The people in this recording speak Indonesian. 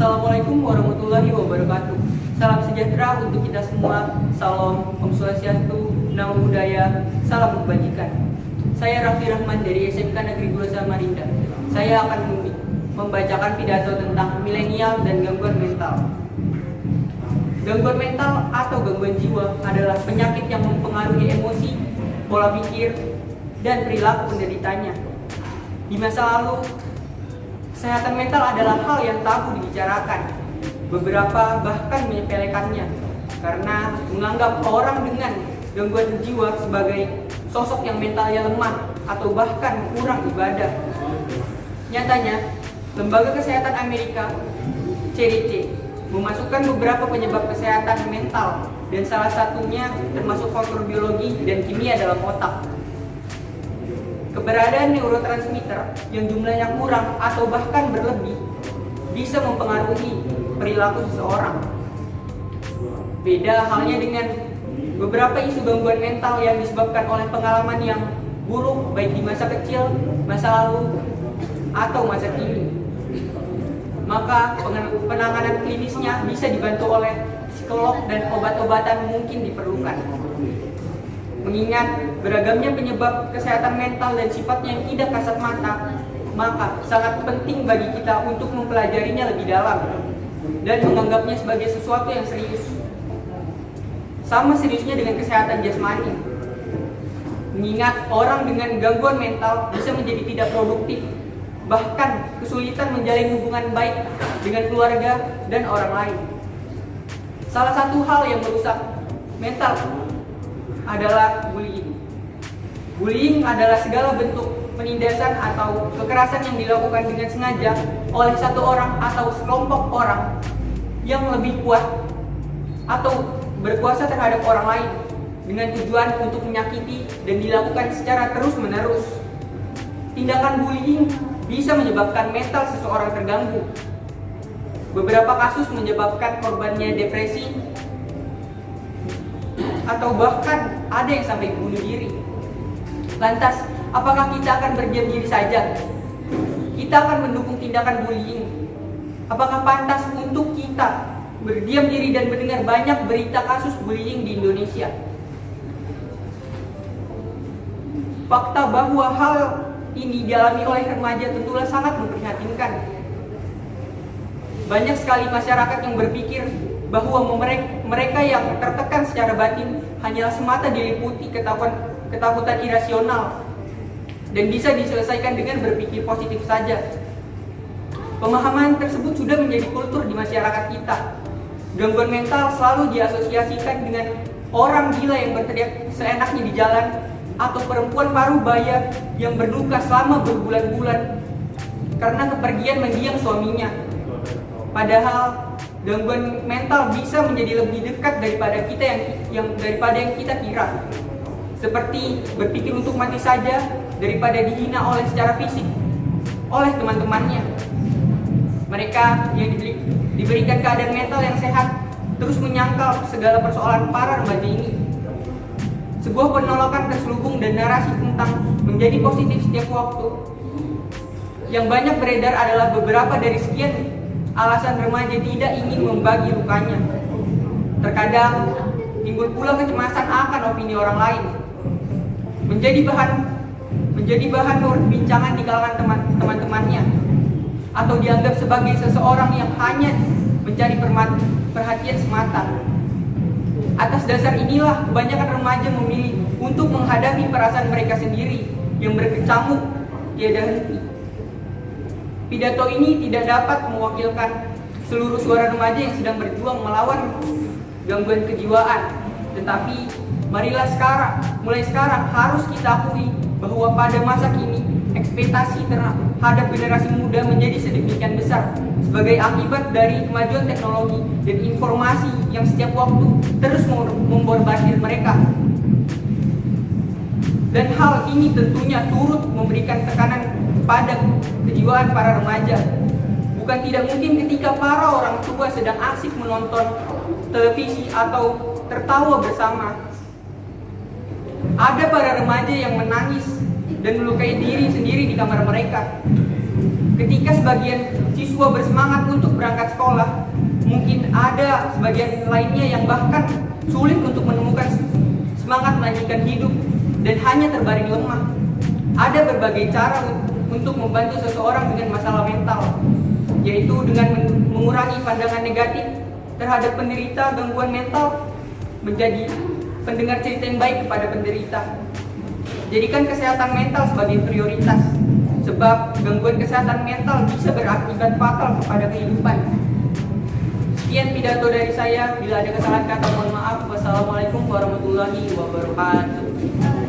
Assalamualaikum warahmatullahi wabarakatuh. Salam sejahtera untuk kita semua. Salam Om Swastiastu, Namo Buddhaya, salam kebajikan. Saya Raffi Rahman dari SMK Negeri 2 Samarinda. Saya akan membacakan pidato tentang milenial dan gangguan mental. Gangguan mental atau gangguan jiwa adalah penyakit yang mempengaruhi emosi, pola pikir, dan perilaku penderitanya. Di masa lalu, kesehatan mental adalah hal yang tabu dibicarakan. Beberapa bahkan menyepelekannya karena menganggap orang dengan gangguan jiwa sebagai sosok yang mentalnya lemah atau bahkan kurang ibadah. Nyatanya, Lembaga Kesehatan Amerika (CDC) memasukkan beberapa penyebab kesehatan mental dan salah satunya termasuk faktor biologi dan kimia dalam otak. Keberadaan neurotransmitter yang jumlahnya kurang atau bahkan berlebih bisa mempengaruhi perilaku seseorang. Beda halnya dengan beberapa isu gangguan mental yang disebabkan oleh pengalaman yang buruk baik di masa kecil, masa lalu, atau masa kini. Maka penanganan klinisnya bisa dibantu oleh psikolog dan obat-obatan mungkin diperlukan. Mengingat beragamnya penyebab kesehatan mental dan sifatnya yang tidak kasat mata, maka sangat penting bagi kita untuk mempelajarinya lebih dalam dan menganggapnya sebagai sesuatu yang serius. Sama seriusnya dengan kesehatan jasmani. Mengingat orang dengan gangguan mental bisa menjadi tidak produktif, bahkan kesulitan menjalin hubungan baik dengan keluarga dan orang lain. Salah satu hal yang merusak mental adalah bullying. Bullying adalah segala bentuk penindasan atau kekerasan yang dilakukan dengan sengaja oleh satu orang atau sekelompok orang yang lebih kuat atau berkuasa terhadap orang lain dengan tujuan untuk menyakiti dan dilakukan secara terus-menerus. Tindakan bullying bisa menyebabkan mental seseorang terganggu. Beberapa kasus menyebabkan korbannya depresi atau bahkan ada yang sampai bunuh diri. Lantas, apakah kita akan berdiam diri saja? Kita akan mendukung tindakan bullying. Apakah pantas untuk kita berdiam diri dan mendengar banyak berita kasus bullying di Indonesia? Fakta bahwa hal ini dialami oleh remaja tentulah sangat memprihatinkan. Banyak sekali masyarakat yang berpikir bahwa mereka yang tertekan secara batin hanyalah semata diliputi ketakutan irasional dan bisa diselesaikan dengan berpikir positif saja. Pemahaman tersebut sudah menjadi kultur di masyarakat kita. Gangguan mental selalu diasosiasikan dengan orang gila yang berteriak seenaknya di jalan atau perempuan parubaya yang berduka selama berbulan-bulan karena kepergian mendiang suaminya. Padahal gangguan mental bisa menjadi lebih dekat daripada yang kita kira. Seperti berpikir untuk mati saja daripada dihina oleh secara fisik oleh teman-temannya. Mereka yang diberikan keadaan mental yang sehat terus menyangkal segala persoalan para remaja ini. Sebuah penolakan terselubung dan narasi tentang menjadi positif setiap waktu yang banyak beredar adalah beberapa dari sekian alasan remaja tidak ingin membagi lukanya. Terkadang timbul pula kecemasan akan opini orang lain, menjadi bahan perbincangan di kalangan teman-temannya, atau dianggap sebagai seseorang yang hanya mencari perhatian semata. Atas dasar inilah kebanyakan remaja memilih untuk menghadapi perasaan mereka sendiri yang berkecamuk tiada henti. Pidato ini tidak dapat mewakilkan seluruh suara remaja yang sedang berjuang melawan gangguan kejiwaan. Tetapi mulai sekarang harus kita akui bahwa pada masa kini ekspektasi terhadap generasi muda menjadi sedemikian besar sebagai akibat dari kemajuan teknologi dan informasi yang setiap waktu terus membombardir mereka. Dan hal ini tentunya turut memberikan tekanan pada kejiwaan para remaja. Bukan tidak mungkin ketika para orang tua sedang asik menonton televisi atau tertawa bersama, ada para remaja yang menangis dan melukai diri sendiri di kamar mereka. Ketika sebagian siswa bersemangat untuk berangkat sekolah, mungkin ada sebagian lainnya yang bahkan sulit untuk menemukan semangat melanjutkan hidup dan hanya terbaring lemah. Ada berbagai cara untuk membantu seseorang dengan masalah mental, yaitu dengan mengurangi pandangan negatif terhadap penderita gangguan mental, menjadi pendengar cerita yang baik kepada penderita. Jadikan kesehatan mental sebagai prioritas, sebab gangguan kesehatan mental bisa berakibat fatal kepada kehidupan. Sekian pidato dari saya. Bila ada kesalahan kata mohon maaf. Wassalamualaikum warahmatullahi wabarakatuh.